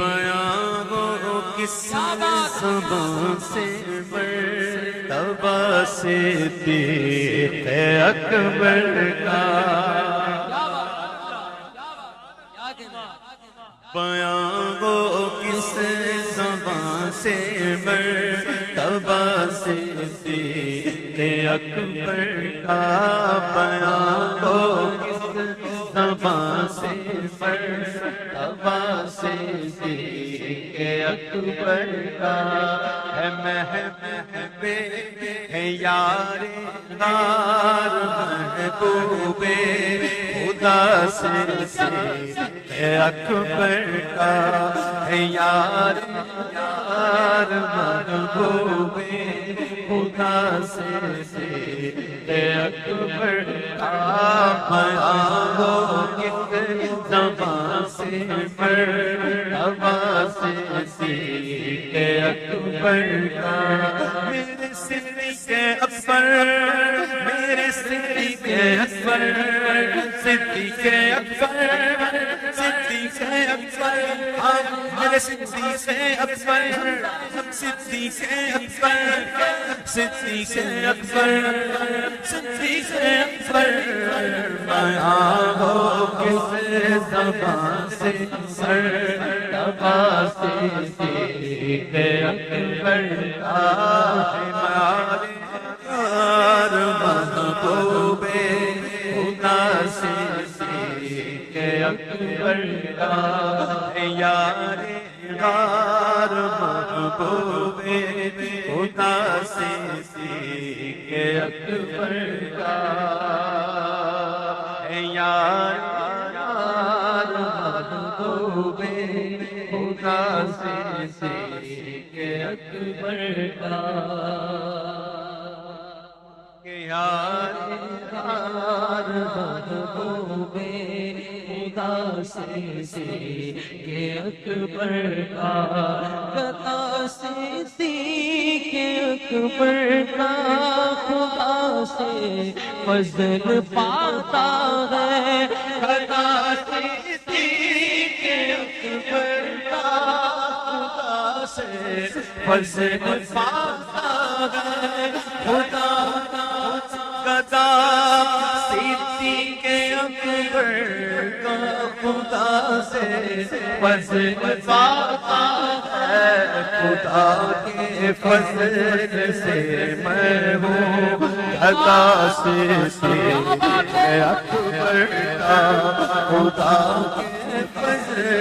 بیاں ہو کس زبان سے مرتبہ صدیق اکبر کا، بیاں ہو کس زبان سے مرتبہ صدیق اکبر کا، بیاں ہو کس زبان سے مرتبہ صدیق اکبر کا، ہے محبوب ہے یار غار محبوب خدا صدیق اکبر کا، ہے یار محبوب خدا صدیق اکبر کا، بیاں ہو کس زبان سے مرتبہ صدیق اکبر کا، میرے صدیق اکبر، میرے صدیق اکبر، صدیق اکبر، صدیق اکبر، میرے صدیق اکبر، صدیق اکبر، صدیق اکبر، صدیق اکبر، بیاں ہو کس زبان سے مرتبہ صدیق اکبر کا، ہمارے یار محبوب خدا صدیق اکبر کا، یار غار محبوب خدا صدیق اکبر کا، یار محبوب خدا صدیق اکبر کا، یار محبوب خدا صدیق اکبر کا، خدا صدیق اکبر کا، خدا سے فضل پاتا ہے، خدا صدیق اکبر کا، خدا سے فضل پاتا ہے، خدا خدا صدیق اکبر کا، خدا سے فضل پاتا ہے، خدا کے فضل سے میں ہوں، خدا صدیق اکبر کا، خدا کے فضل